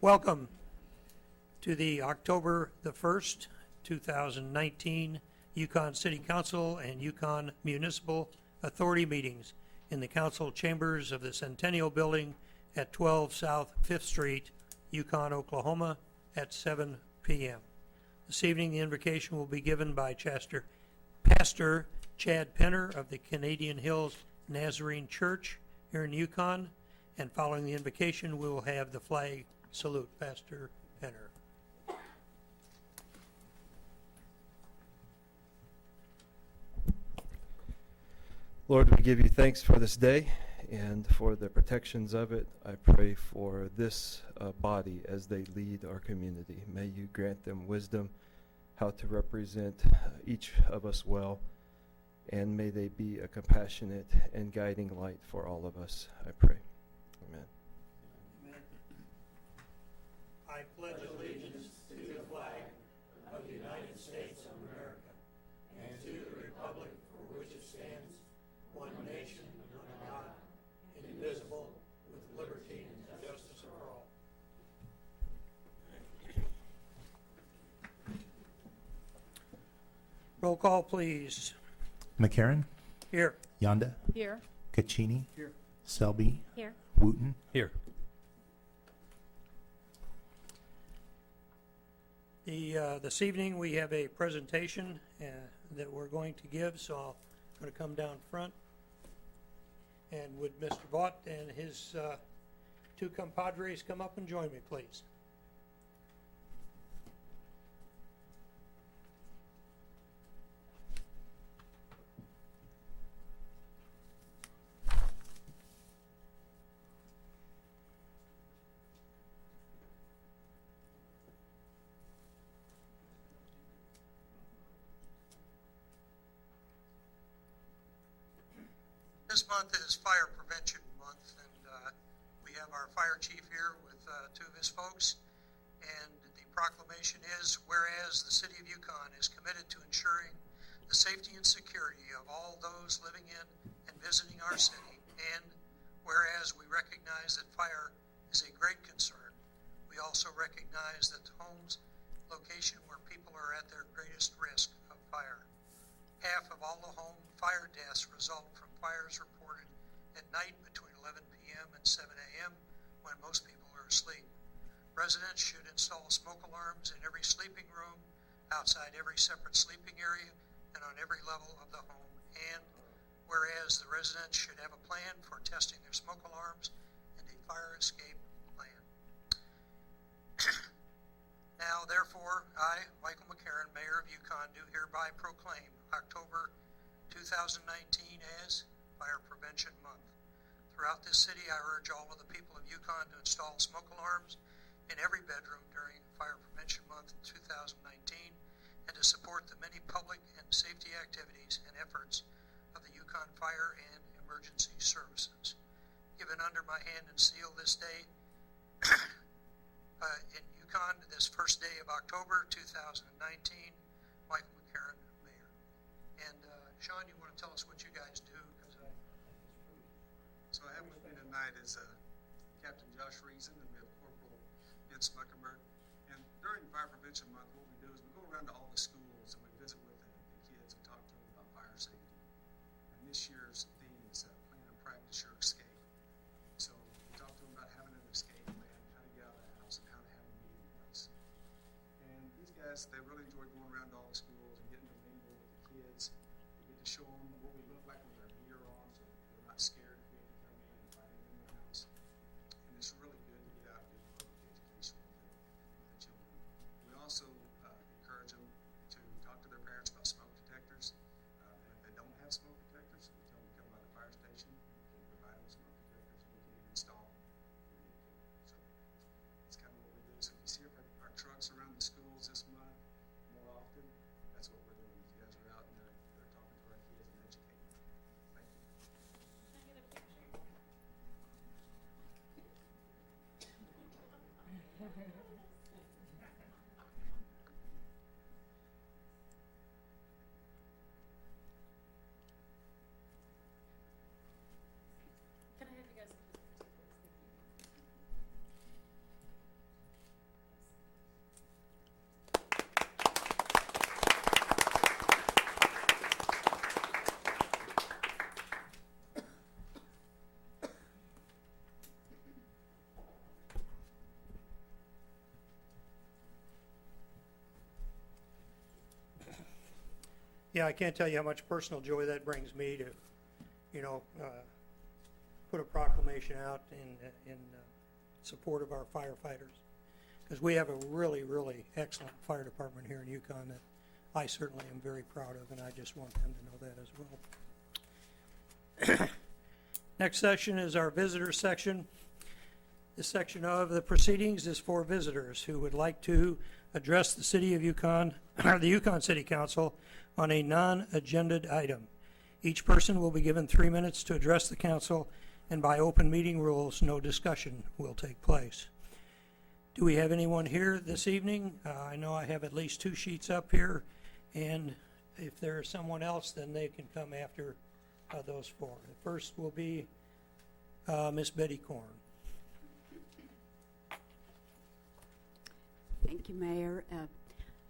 Welcome to the October the 1st, 2019 Yukon City Council and Yukon Municipal Authority meetings in the council chambers of the Centennial Building at 12 South 5th Street, Yukon, Oklahoma at 7 p.m. This evening the invocation will be given by Pastor Chad Penner of the Canadian Hills Nazarene Church here in Yukon, and following the invocation we will have the flag salute. Pastor Penner. Lord, we give you thanks for this day and for the protections of it. I pray for this body as they lead our community. May you grant them wisdom how to represent each of us well, and may they be a compassionate and guiding light for all of us. I pray. Amen. Amen. I pledge allegiance to the flag of the United States of America and to the republic for which it stands, one nation under God, indivisible, with liberty and justice for all. Roll call, please. McCarran, Here. Yonda, Here. Caccini, Here. Selby, Here. Wooten. Here. This evening we have a presentation that we're going to give, so I'm going to come down front. And would Mr. Vaught and his two compadres come up and join me, please? This month is Fire Prevention Month, and we have our fire chief here with two of his folks. And the proclamation is, whereas the City of Yukon is committed to ensuring the safety and security of all those living in and visiting our city, and whereas we recognize that fire is a great concern, we also recognize that the home's location where people are at their greatest risk of fire. Half of all the home fire deaths result from fires reported at night between 11 p.m. and 7 a.m. when most people are asleep. Residents should install smoke alarms in every sleeping room, outside every separate sleeping area, and on every level of the home. And whereas the residents should have a plan for testing their smoke alarms and a fire escape plan. Now, therefore, I, Michael McCarran, Mayor of Yukon, do hereby proclaim October 2019 as Fire Prevention Month. Throughout this city, I urge all of the people of Yukon to install smoke alarms in every bedroom during Fire Prevention Month 2019 and to support the many public and safety activities and efforts of the Yukon Fire and Emergency Services. Given under my hand and seal this day in Yukon, this first day of October 2019, Michael McCarran, Mayor. And Sean, you want to tell us what you guys do? So I have with me tonight is Captain Josh Reason, and we have Corporal Vince Muckenberg. And during Fire Prevention Month, what we do is we go around to all the schools and we visit with the kids and talk to them about fire safety. And this year's theme is plan and practice your escape. So we talk to them about having an escape plan, how to get out of the house, and how to have a meeting place. And these guys, they really enjoy going around to all the schools and getting to mingle with the kids. We get to show them what we look like with our gear on, so they're not scared if we have to come in and fight in the house. And it's really good to get out and do public education with the children. We also encourage them to talk to their parents about smoke detectors. And if they don't have smoke detectors, we tell them to come by the fire station. We can provide them with smoke detectors, and we can even install them. So it's kind of what we do. So if you see our trucks around the schools this month more often, that's what we're doing. These guys are out and they're talking to our kids and educating them. Thank you. Can I get a Yeah, I can't tell you how much personal joy that brings me to, put a proclamation out in support of our firefighters. Because we have a really, really excellent fire department here in Yukon that I certainly am very proud of, and I just want them to know that as well. Next section is our visitor section. This section of the proceedings is for visitors who would like to address the City of Yukon, or the Yukon City Council, on a non-agended item. Each person will be given 3 minutes to address the council, and by open meeting rules, no discussion will take place. Do we have anyone here this evening? I know I have at least 2 sheets up here, and if there is someone else, then they can come after those 4. The first will be Miss Betty Korn. Thank you, Mayor.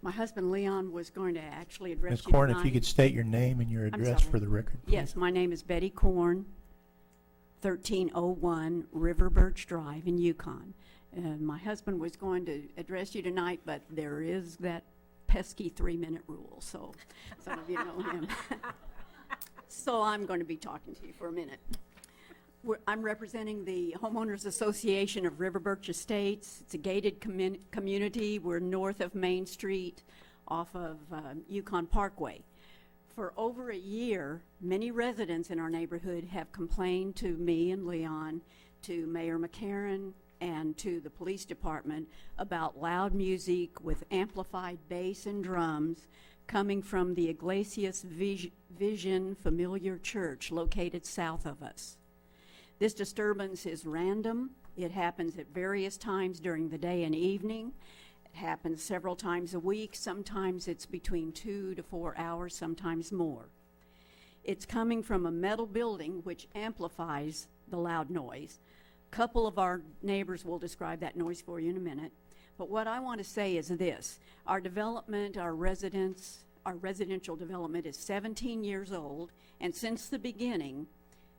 My husband Leon was going to actually address Ms. you Korn, tonight. if you could state your name and your address sorry. for the record. Yes, please. my name is Betty Korn, 1301 River Birch Drive in Yukon. My husband was going to address you tonight, but there is that pesky 3-minute rule, so some of you know him. So I'm going to be talking to you for a minute. I'm representing the Homeowners Association of River Birch Estates. It's a gated community. We're north of Main Street off of Yukon Parkway. For over a year, many residents in our neighborhood have complained to me and Leon, to Mayor McCarran, and to the police department about loud music with amplified bass and drums coming from the Iglesias Vision Familiar Church located south of us. This disturbance is random. It happens at various times during the day and evening. It happens several times a week. Sometimes it's between 2 to 4 hours, sometimes more. It's coming from a metal building which amplifies the loud noise. A couple of our neighbors will describe that noise for you in a minute. But what I want to say is this. Our development, our residential development is 17 years old, and since the beginning,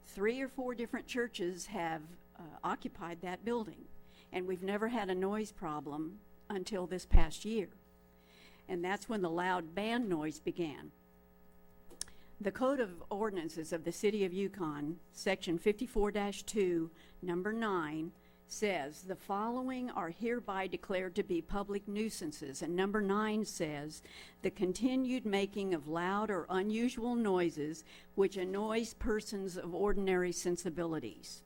3 or 4 different churches have occupied that building, and we've never had a noise problem until this past year. And that's when the loud band noise began. The Code of Ordinances of the City of Yukon, Section 54-2, Number 9, says the following are hereby declared to be public nuisances, and number 9 says the continued making of loud or unusual noises which annoys persons of ordinary sensibilities.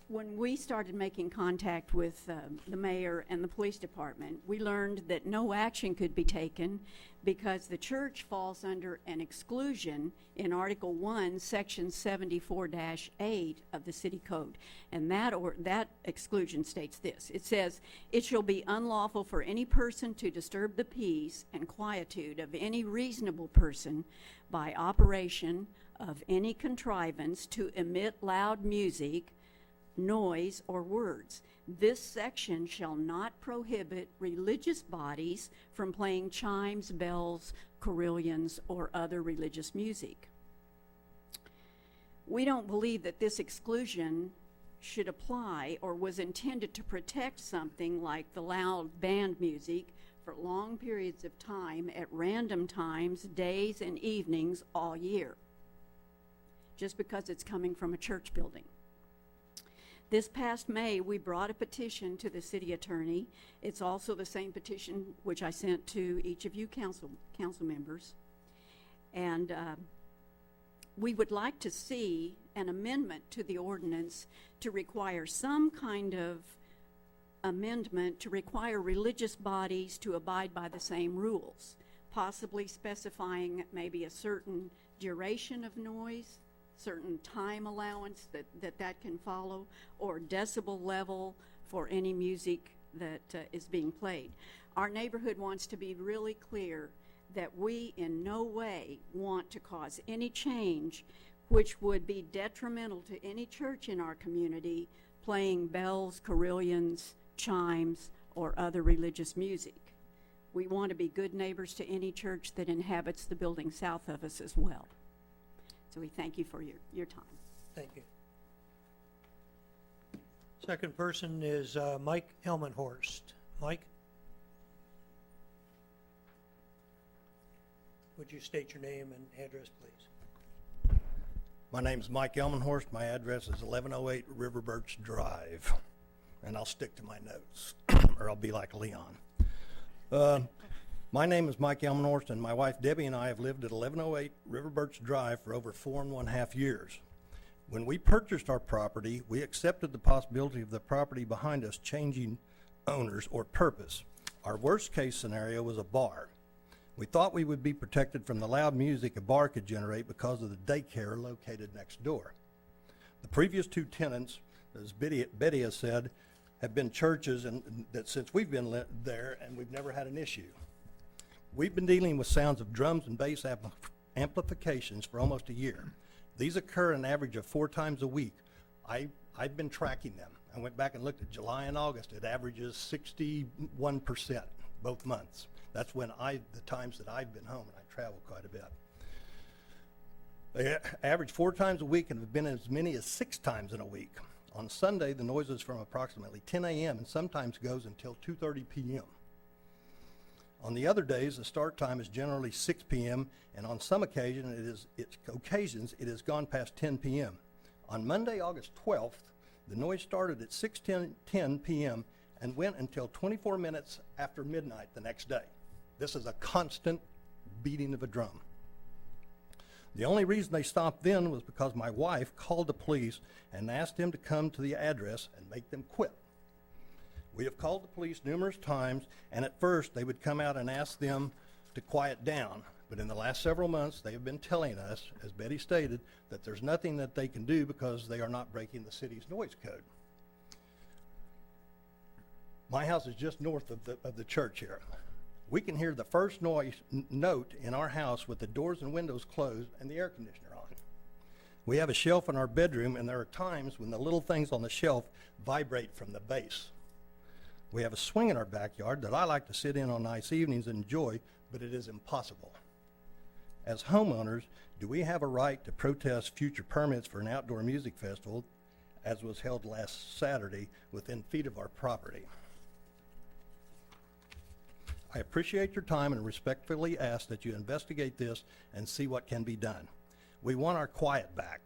When we started making contact with the mayor and the police department, we learned that no action could be taken because the church falls under an exclusion in Article 1, Section 74-8 of the City Code. And that exclusion states this. It says, "It shall be unlawful for any person to disturb the peace and quietude of any reasonable person by operation of any contrivance to emit loud music, noise, or words. This section shall not prohibit religious bodies from playing chimes, bells, carillons, or other religious music." We don't believe that this exclusion should apply or was intended to protect something like the loud band music for long periods of time at random times, days, and evenings all year, just because it's coming from a church building. This past May, we brought a petition to the city attorney. It's also the same petition which I sent to each of you council members. And we would like to see an amendment to the ordinance to require some kind of amendment to require religious bodies to abide by the same rules, possibly specifying maybe a certain duration of noise, certain time allowance that can follow, or decibel level for any music that is being played. Our neighborhood wants to be really clear that we in no way want to cause any change which would be detrimental to any church in our community playing bells, carillons, chimes, or other religious music. We want to be good neighbors to any church that inhabits the building south of us as well. So we thank you for your time. Thank you. Second person is Mike Elmenhorst. Mike? Would you state your name and address, please? My name's Mike Elmenhorst. My address is 1108 River Birch Drive. And I'll stick to my notes, or I'll be like Leon. My name is Mike Elmenhorst, and my wife Debbie and I have lived at 1108 River Birch Drive for over 4.5 years. When we purchased our property, we accepted the possibility of the property behind us changing owners or purpose. Our worst case scenario was a bar. We thought we would be protected from the loud music a bar could generate because of the daycare located next door. The previous two tenants, as Betty has said, have been churches and that since we've been there, and we've never had an issue. We've been dealing with sounds of drums and bass amplifications for almost a year. These occur an average of 4 times a week. I've been tracking them. I went back and looked at July and August. It averages 61% both months. That's when the times that I've been home, and I travel quite a bit. They average 4 times a week and have been as many as 6 times in a week. On Sunday, the noise is from approximately 10 a.m. and sometimes goes until 2:30 p.m. On the other days, the start time is generally 6 p.m., and on some occasions it has gone past 10 p.m. On Monday, August 12th, the noise started at 6:10 p.m. and went until 24 minutes after midnight the next day. This is a constant beating of a drum. The only reason they stopped then was because my wife called the police and asked them to come to the address and make them quit. We have called the police numerous times, and at first they would come out and ask them to quiet down. But in the last several months, they have been telling us, as Betty stated, that there's nothing that they can do because they are not breaking the city's noise code. My house is just north of the church here. We can hear the first note in our house with the doors and windows closed and the air conditioner on. We have a shelf in our bedroom, and there are times when the little things on the shelf vibrate from the base. We have a swing in our backyard that I like to sit in on nice evenings and enjoy, but it is impossible. As homeowners, do we have a right to protest future permits for an outdoor music festival, as was held last Saturday, within feet of our property? I appreciate your time and respectfully ask that you investigate this and see what can be done. We want our quiet back,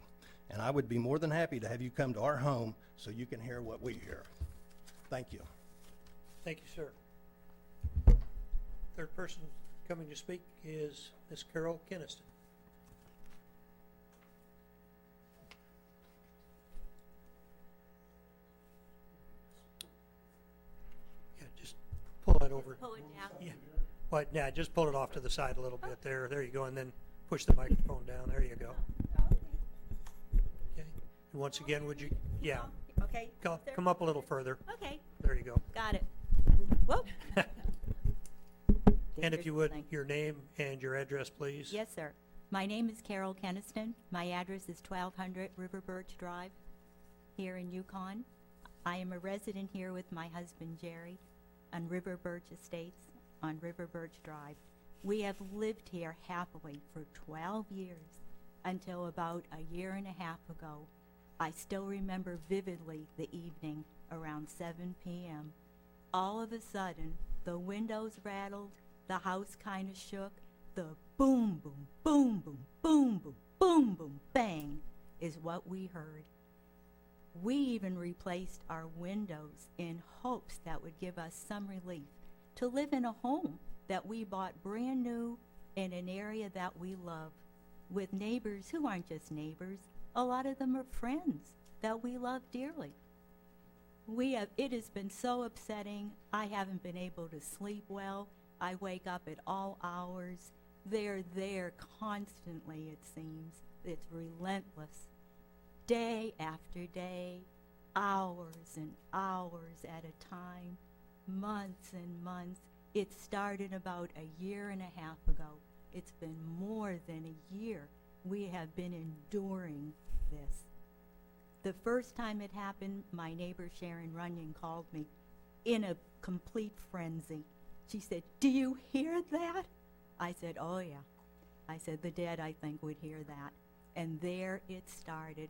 and I would be more than happy to have you come to our home so you can hear what we hear. Thank you. Thank you, sir. Third person coming to speak is Ms. Carol Keniston. Yeah, just pull that over. Pull it down. Yeah. Well, yeah, just pull it off to the side a little bit there. There you go, and then push the microphone down. There you go. Okay. And once again, would you? Yeah. Okay. Come up a little further. Okay. There you go. Got it. Whoop. And if you would, Thing. your name and your address, please. Yes, sir. My name is Carol Keniston. My address is 1200 River Birch Drive here in Yukon. I am a resident here with my husband, Jerry, on River Birch Estates on River Birch Drive. We have lived here happily for 12 years until about a year and a half ago. I still remember vividly the evening around 7 p.m. All of a sudden, the windows rattled, the house kind of shook, the boom, boom, boom, boom, boom, boom, boom, boom, bang is what we heard. We even replaced our windows in hopes that would give us some relief to live in a home that we bought brand new in an area that we love, with neighbors who aren't just neighbors. A lot of them are friends that we love dearly. It has been so upsetting. I haven't been able to sleep well. I wake up at all hours. They're there constantly, it seems. It's relentless. Day after day, hours and hours at a time, months and months. It started about a year and a half ago. It's been more than a year. We have been enduring this. The first time it happened, my neighbor Sharon Runyon called me in a complete frenzy. She said, "Do you hear that?" I said, "Oh yeah." I said, "The dead, I think, would hear that." And there it started,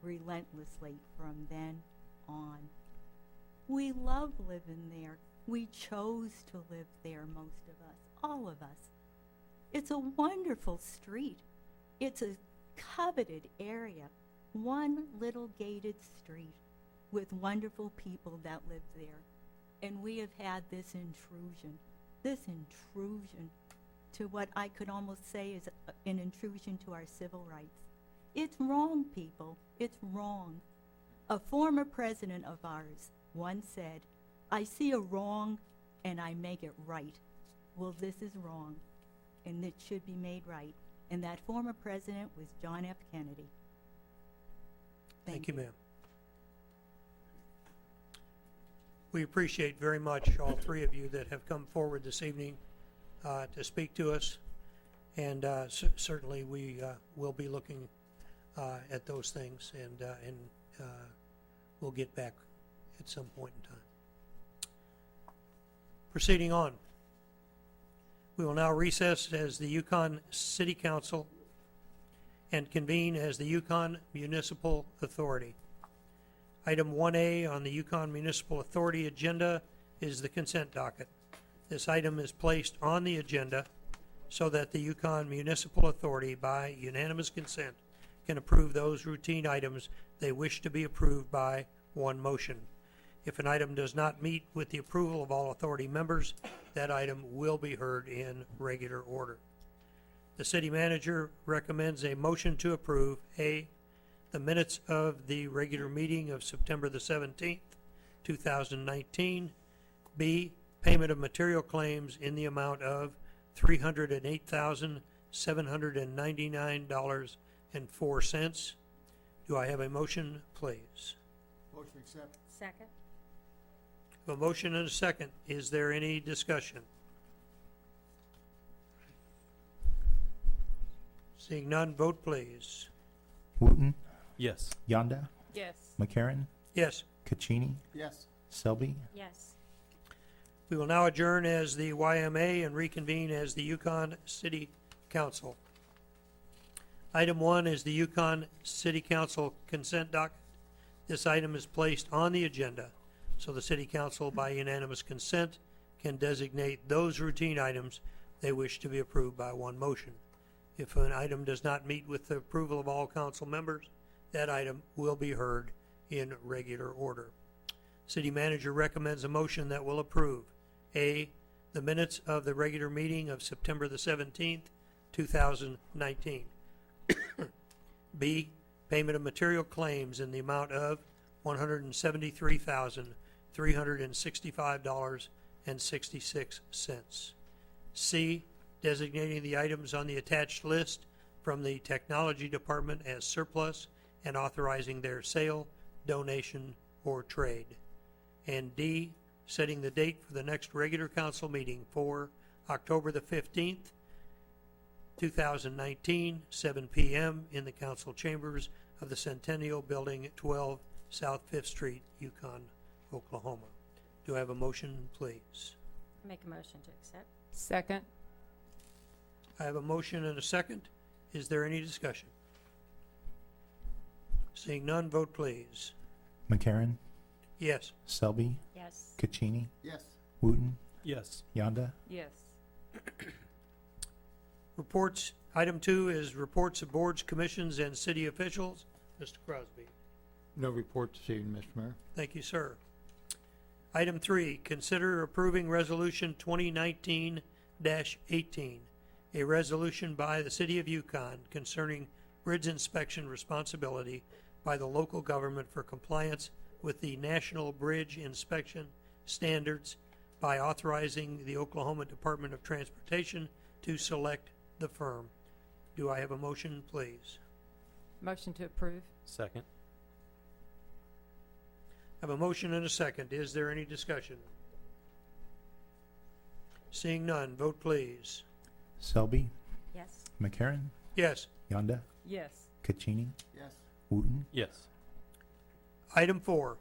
relentlessly from then on. We love living there. We chose to live there, most of us, all of us. It's a wonderful street. It's a coveted area. One little gated street with wonderful people that live there. And we have had this intrusion to what I could almost say is an intrusion to our civil rights. It's wrong, people. It's wrong. A former president of ours once said, "I see a wrong and I make it right." Well, this is wrong, and it should be made right. And that former president was John F. Kennedy. Thank you, ma'am. We appreciate very much all three of you that have come forward this evening to speak to us. And certainly we will be looking at those things, and we'll get back at some point in time. Proceeding on. We will now recess as the Yukon City Council and convene as the Yukon Municipal Authority. Item 1A on the Yukon Municipal Authority agenda is the consent docket. This item is placed on the agenda so that the Yukon Municipal Authority, by unanimous consent, can approve those routine items they wish to be approved by one motion. If an item does not meet with the approval of all authority members, that item will be heard in regular order. The city manager recommends a motion to approve A, the minutes of the regular meeting of September the 17th, 2019. B, payment of material claims in the amount of $308,799.04. Do I have a motion, please? Motion accept. Second. A motion and a second. Is there any discussion? Seeing none, vote please. Wooten, Yes. Yonda, Yes. McCarran, Yes. Caccini, Yes. Selby. Yes. We will now adjourn as the YMA and reconvene as the Yukon City Council. Item 1 is the Yukon City Council consent docket. This item is placed on the agenda so the City Council, by unanimous consent, can designate those routine items they wish to be approved by one motion. If an item does not meet with the approval of all council members, that item will be heard in regular order. City manager recommends a motion that will approve A, the minutes of the regular meeting of September the 17th, 2019. B, payment of material claims in the amount of $173,365.66. C, designating the items on the attached list from the Technology Department as surplus and authorizing their sale, donation, or trade. And D, setting the date for the next regular council meeting for October the 15th, 2019, 7 p.m. in the council chambers of the Centennial Building at 12 South 5th Street, Yukon, Oklahoma. Do I have a motion, please? Make a motion to accept. Second. I have a motion and a second. Is there any discussion? Seeing none, vote please. McCarran, Yes. Selby, Yes. Caccini, Yes. Wooten, Yes. Yonda. Yes. Reports. Item 2 is reports of boards, commissions, and city officials. Mr. Crosby. No report this evening, Mr. Mayor. Thank you, sir. Item 3, consider approving Resolution 2019-18, a resolution by the City of Yukon concerning bridge inspection responsibility by the local government for compliance with the National Bridge Inspection Standards by authorizing the Oklahoma Department of Transportation to select the firm. Do I have a motion, please? Motion to approve. Second. I have a motion and a second. Is there any discussion? Seeing none, vote please. Selby, Yes. McCarran, Yes. Yonda, Yes. Caccini, Yes. Wooten, Yes. Item 4,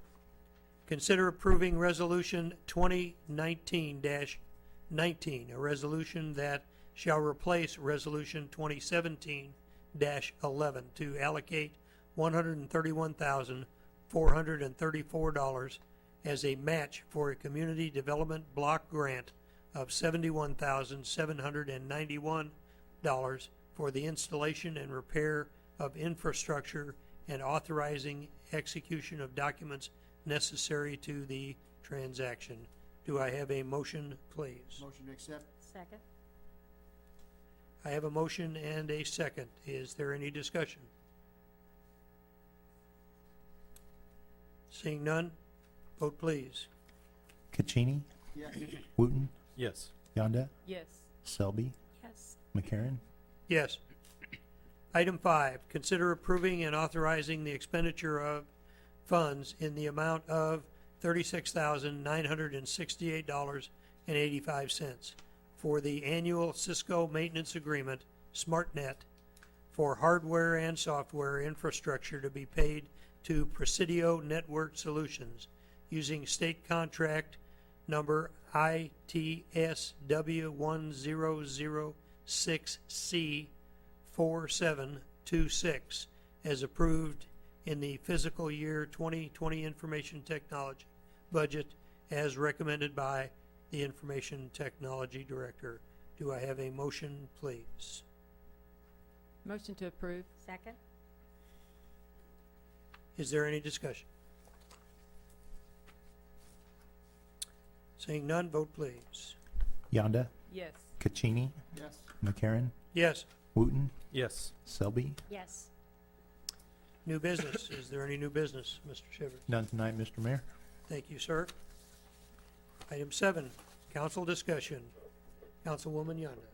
consider approving Resolution 2019-19, a resolution that shall replace Resolution 2017-11 to allocate $131,434 as a match for a community development block grant of $71,791 for the installation and repair of infrastructure and authorizing execution of documents necessary to the transaction. Do I have a motion, please? Motion to accept. Second. I have a motion and a second. Is there any discussion? Seeing none, vote please. Caccini, Yes. Wooten, Yes. Yonda, Yes. Selby, Yes. McCarron. Yes. Item 5, consider approving and authorizing the expenditure of funds in the amount of $36,968.85 for the annual Cisco maintenance agreement, SmartNet, for hardware and software infrastructure to be paid to Presidio Network Solutions using state contract number ITSW1006C4726 as approved in the fiscal year 2020 information technology budget as recommended by the Information Technology Director. Do I have a motion, please? Motion to approve. Second. Is there any discussion? Seeing none, vote please. Yonda, Yes. Caccini, Yes. McCarron, Yes. Wooten, Yes. Selby. Yes. New business. Is there any new business, Mr. Shivers? None tonight, Mr. Mayor. Thank you, sir. Item 7, council discussion. Councilwoman Yonda.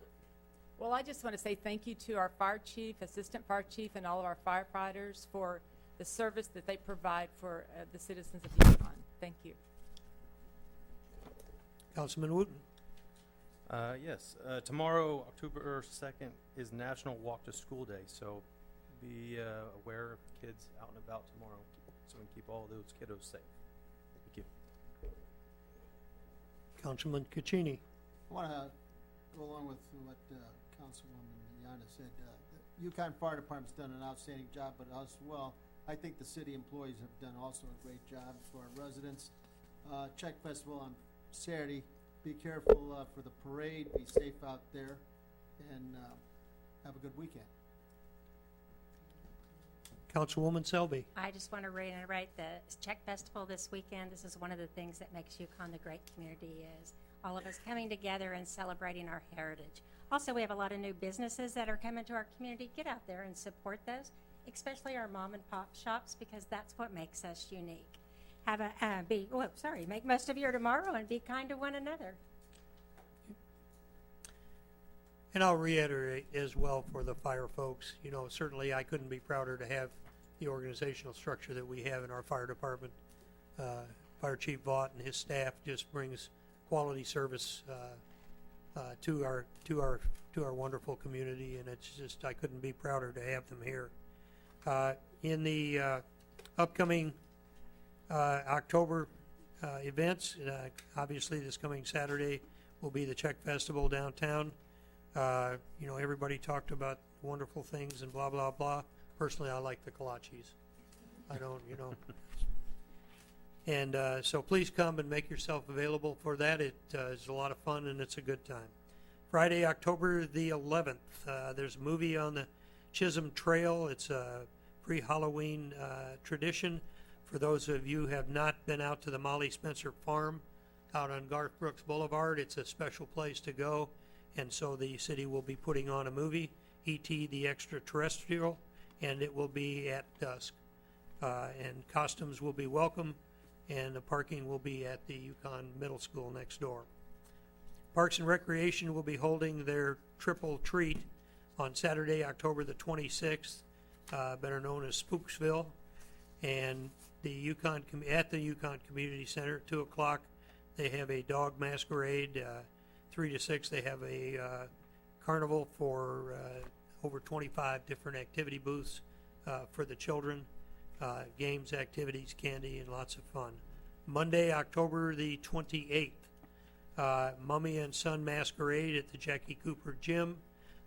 Well, I just want to say thank you to our fire chief, assistant fire chief, and all of our firefighters for the service that they provide for the citizens of Yukon. Thank you. Councilman Wooten. Yes, tomorrow, October 2nd, is National Walk to School Day, so be aware of kids out and about tomorrow, so we can keep all those kiddos safe. Thank you. Councilman Caccini. I want to go along with what Councilwoman Yonda said. The Yukon Fire Department's done an outstanding job, but as well, I think the city employees have done also a great job for our residents. Czech Festival on Saturday. Be careful for the parade. Be safe out there, and have a good weekend. Councilwoman Selby. I just want to reiterate the Czech Festival this weekend. This is one of the things that makes Yukon the great community is all of us coming together and celebrating our heritage. Also, we have a lot of new businesses that are coming to our community. Get out there and support those, especially our mom and pop shops, because that's what makes us unique. Have a make most of your tomorrow and be kind to one another. And I'll reiterate as well for the fire folks, you know, certainly I couldn't be prouder to have the organizational structure that we have in our fire department. Fire Chief Vaught and his staff just brings quality service to our wonderful community, and it's just, I couldn't be prouder to have them here. In the upcoming October events, obviously this coming Saturday will be the Czech Festival downtown. You know, everybody talked about wonderful things and blah, blah, blah. Personally, I like the kolaches. I don't, you know. And so please come and make yourself available for that. It is a lot of fun and it's a good time. Friday, October the 11th, there's a movie on the Chisholm Trail. It's a pre-Halloween tradition. For those of you who have not been out to the Molly Spencer Farm out on Garth Brooks Boulevard, it's a special place to go. And so the city will be putting on a movie, E.T. the Extraterrestrial, and it will be at dusk. And costumes will be welcome, and the parking will be at the Yukon Middle School next door. Parks and Recreation will be holding their triple treat on Saturday, October the 26th, better known as Spooksville, and at the Yukon Community Center at 2 o'clock. They have a dog masquerade. 3 to 6, they have a carnival for over 25 different activity booths for the children, games, activities, candy, and lots of fun. Monday, October the 28th, Mummy and Son Masquerade at the Jackie Cooper Gym.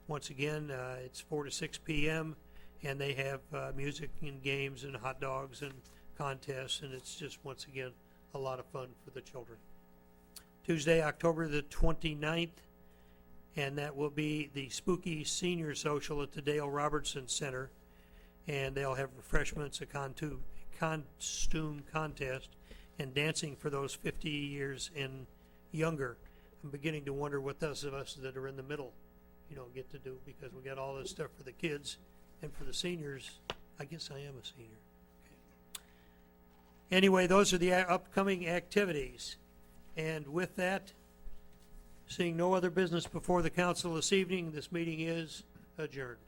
Once again, it's 4 to 6 p.m., and they have music and games and hot dogs and contests, and it's just, once again, a lot of fun for the children. Tuesday, October the 29th, and that will be the Spooky Senior Social at the Dale Robertson Center. And they'll have refreshments, a costume contest, and dancing for those 50 years and younger. I'm beginning to wonder what those of us that are in the middle, get to do, because we got all this stuff for the kids, and for the seniors, I guess I am a senior. Okay. Anyway, those are the upcoming activities. And with that, seeing no other business before the council this evening, this meeting is adjourned.